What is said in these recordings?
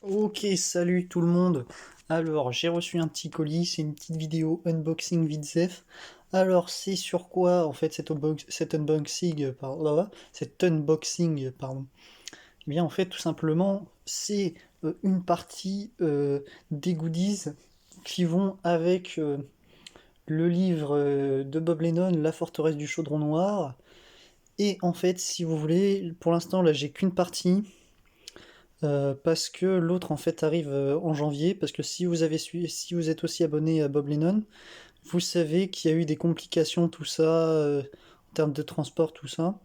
Ok, salut tout le monde. Alors, j'ai reçu un petit colis, c'est une petite vidéo unboxing Vidzef. Alors, c'est sur quoi en fait cet unboxing, pardon. Eh bien, en fait, tout simplement, c'est une partie des goodies qui vont avec le livre de Bob Lennon, La forteresse du chaudron noir. Et en fait, si vous voulez, pour l'instant, là, j'ai qu'une partie. Parce que l'autre en fait arrive en janvier, parce que si vous êtes aussi abonné à Bob Lennon, vous savez qu'il y a eu des complications, tout ça, en termes de transport, tout ça.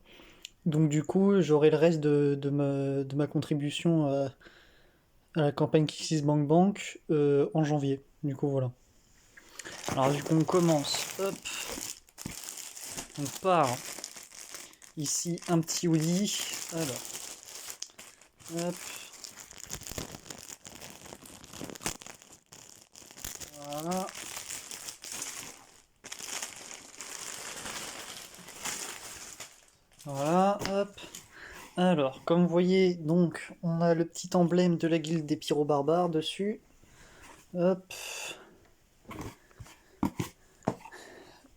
Donc du coup, j'aurai le reste de ma contribution à la campagne Bank Bank en janvier. Du coup, voilà. Alors du coup, on commence. Hop, on part. Ici, un petit hoodie. Alors, hop, voilà. Voilà, hop. Alors, comme vous voyez, donc, on a le petit emblème de la guilde des pyrobarbares dessus. Hop.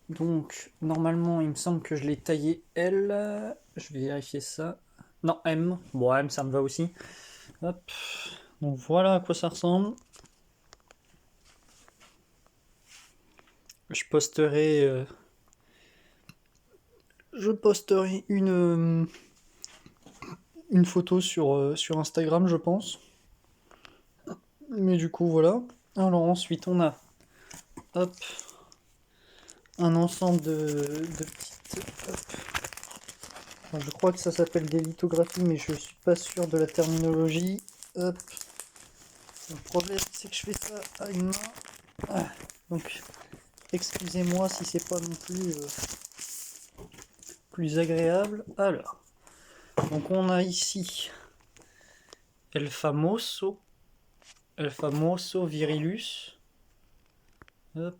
Donc, normalement, il me semble que je l'ai taillé L. Je vais vérifier ça. Non, M. Bon, M, ça me va aussi. Hop. Donc, voilà à quoi ça ressemble. Je posterai, une photo sur Instagram, je pense. Mais du coup, voilà. Alors, ensuite, on a, hop, un ensemble de petites. Hop. Enfin, je crois que ça s'appelle des lithographies, mais je suis pas sûr de la terminologie. Hop. Le problème, c'est que je fais ça à une main. Ah. Donc, excusez-moi si c'est pas non plus agréable. Alors, donc on a ici El Famoso, El Famoso Virilus. Hop,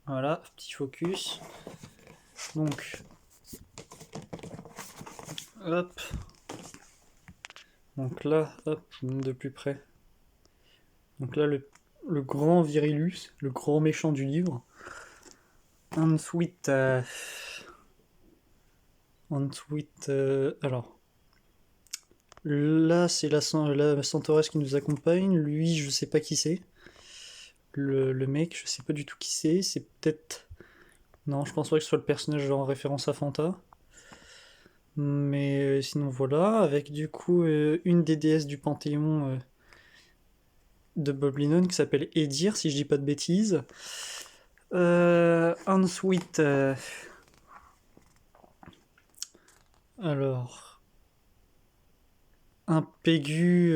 voilà, petit focus. Donc, hop. Donc là, hop, de plus près. Donc là, le grand Virilus, le grand méchant du livre. Ensuite, alors, là, c'est la Centauresse qui nous accompagne. Lui, je sais pas qui c'est. Le mec, je sais pas du tout qui c'est. C'est peut-être. Non, je pense pas que ce soit le personnage en référence à Fanta. Mais sinon, voilà. Avec du coup une des déesses du Panthéon de Bob Lennon qui s'appelle Edir, si je dis pas de bêtises. Ensuite, alors, un Pégu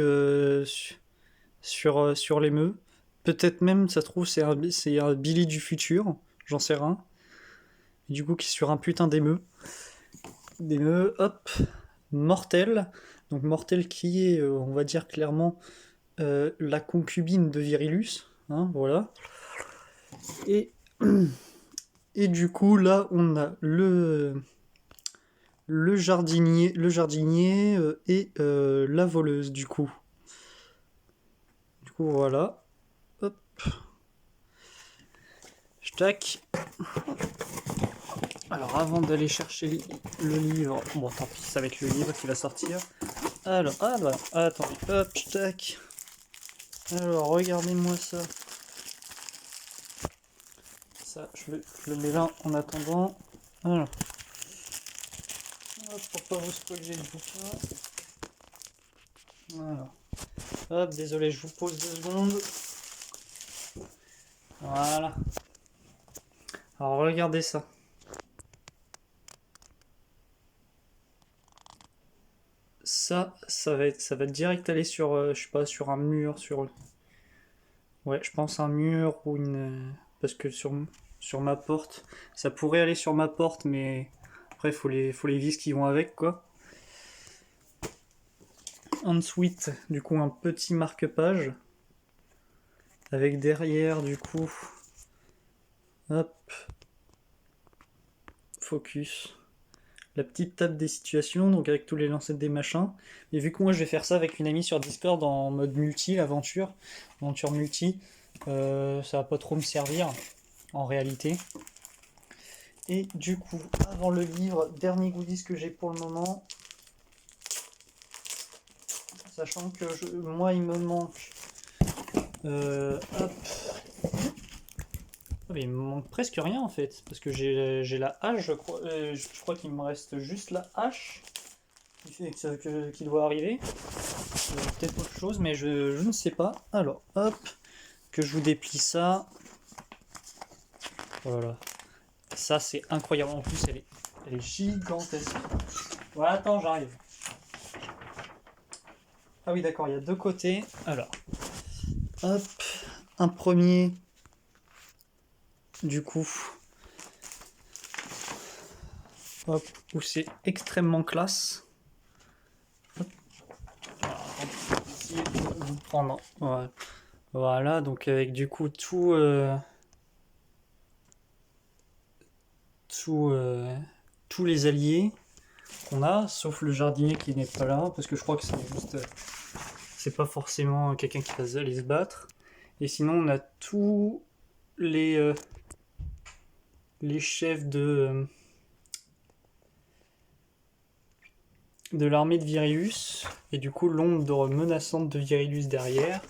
sur l'émeu. Peut-être même, ça se trouve, c'est un Billy du futur, j'en sais rien. Et du coup, qui est sur un putain d'émeu. D'émeu, hop, Mortel. Donc Mortel qui est, on va dire clairement, la concubine de Virilus. Hein, voilà. Et, et du coup, là, on a le jardinier et la voleuse, du coup. Du coup, voilà. Hop, tac. Alors, avant d'aller chercher le livre, bon, tant pis, ça va être le livre qui va sortir. Alors, attendez, hop, tac. Alors, regardez-moi ça. Ça, je le mets là en attendant. Alors, hop, pour pas vous spoiler le bouquin. Voilà. Hop, désolé, je vous pose 2 secondes. Voilà. Alors, regardez ça. Ça va direct aller sur, je sais pas, sur un mur, ouais, je pense un mur ou parce que sur ma porte, ça pourrait aller sur ma porte, mais après, faut les vis qui vont avec, quoi. Ensuite, du coup, un petit marque-page, avec derrière, du coup, hop, focus, la petite table des situations, donc avec tous les lancers des machins. Et vu que moi je vais faire ça avec une amie sur Discord en mode multi, aventure multi, ça va pas trop me servir en réalité. Et du coup, avant le livre, dernier goodies que j'ai pour le moment, sachant que moi il me manque, hop, ah, mais il me manque presque rien en fait, parce que j'ai la hache, je crois qu'il me reste juste la hache qui doit arriver. Peut-être autre chose, mais je ne sais pas. Alors, hop, que je vous déplie ça. Voilà. Ça, c'est incroyable. En plus, elle est gigantesque. Voilà, attends, j'arrive. Ah oui, d'accord, il y a deux côtés. Alors, hop, un premier, du coup, hop, où c'est extrêmement classe. Hop. Essayer de vous prendre. Ouais. Voilà, donc avec du coup tous les alliés qu'on a, sauf le jardinier qui n'est pas là, parce que je crois que c'est juste, c'est pas forcément quelqu'un qui va aller se battre. Et sinon, on a tous les chefs de l'armée de Virilius, et du coup l'ombre menaçante de Virilius derrière.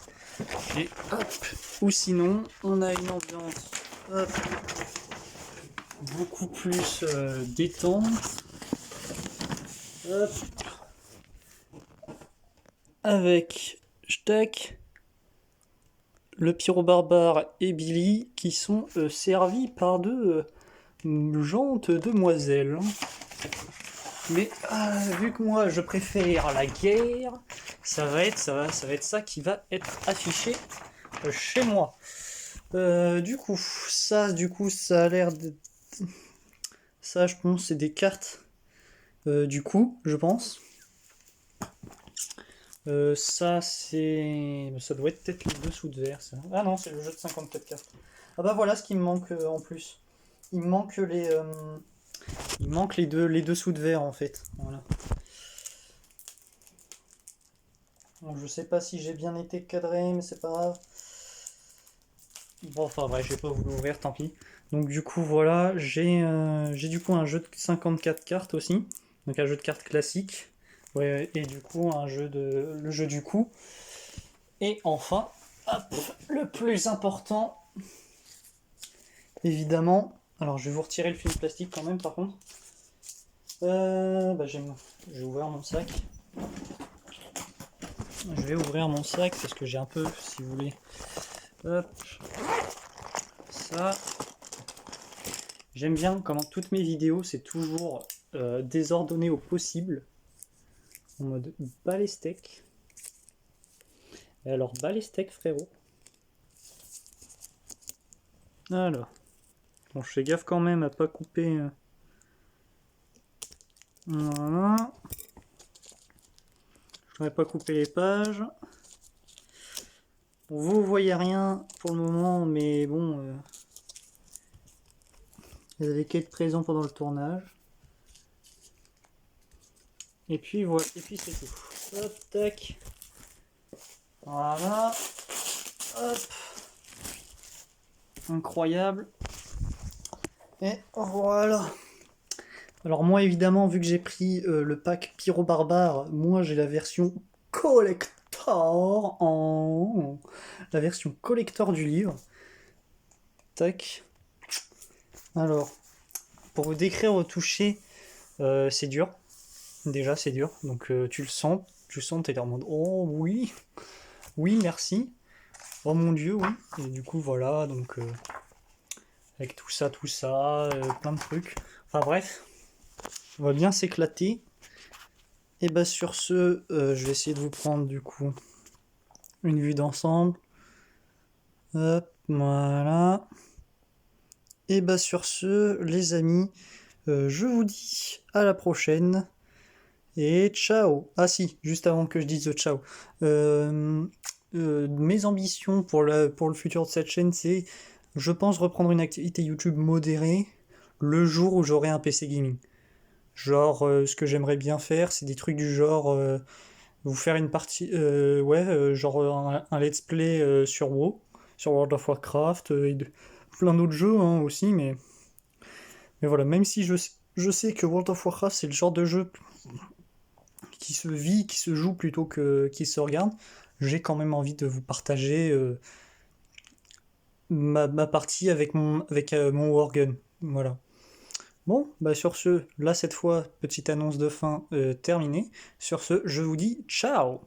Et hop, ou sinon, on a une ambiance hop, beaucoup plus détente. Hop. Avec Stack, le pyro-barbare et Billy qui sont servis par deux gentes demoiselles. Mais vu que moi je préfère la guerre, ça va être ça qui va être affiché chez moi. Du coup, ça a l'air de... Ça, je pense, c'est des cartes du coup, je pense. Ça, c'est... Ça doit être peut-être les dessous de verre, ça. Ah non, c'est le jeu de 54 cartes. Ah bah voilà ce qui me manque en plus. Il me manque les dessous de verre en fait. Voilà. Donc, je sais pas si j'ai bien été cadré, mais c'est pas grave. Bon, enfin bref, je vais pas vous l'ouvrir, tant pis. Donc du coup, voilà, j'ai du coup un jeu de 54 cartes aussi. Donc un jeu de cartes classique. Ouais, et du coup, le jeu du coup. Et enfin, hop, le plus important, évidemment. Alors, je vais vous retirer le film plastique quand même, par contre. Je vais ouvrir mon sac. Je vais ouvrir mon sac parce que j'ai un peu, si vous voulez. Hop, ça. J'aime bien comment toutes mes vidéos, c'est toujours désordonné au possible. En mode balestec. Et alors, balestec, frérot. Alors. Bon, je fais gaffe quand même à pas couper. Voilà. Je n'aurais pas coupé les pages. Bon, vous voyez rien pour le moment, mais bon. Vous avez qu'à être présent pendant le tournage. Et puis voilà, et puis c'est tout. Hop, tac. Voilà. Hop. Incroyable. Et voilà. Alors moi évidemment, vu que j'ai pris le pack Pyro Barbare, moi j'ai la version collector la version collector du livre. Tac. Alors, pour vous décrire au toucher, c'est dur. Déjà c'est dur. Donc tu le sens, t'es là en mode oh oui, oui merci. Oh mon dieu oui. Et du coup voilà, donc avec tout ça, plein de trucs. Enfin bref. On va bien s'éclater. Et bah sur ce, je vais essayer de vous prendre du coup une vue d'ensemble. Hop, voilà. Et bah sur ce, les amis, je vous dis à la prochaine. Et ciao. Ah si, juste avant que je dise ciao. Mes ambitions pour le futur de cette chaîne, c'est, je pense, reprendre une activité YouTube modérée le jour où j'aurai un PC gaming. Genre, ce que j'aimerais bien faire, c'est des trucs du genre, vous faire une partie, genre un let's play sur WoW, sur World of Warcraft, plein d'autres jeux hein, aussi, mais voilà, même si je sais que World of Warcraft c'est le genre de jeu qui se vit, qui se joue plutôt que qui se regarde, j'ai quand même envie de vous partager ma partie avec mon Worgen. Voilà. Bon, bah sur ce, là cette fois, petite annonce de fin terminée. Sur ce, je vous dis ciao!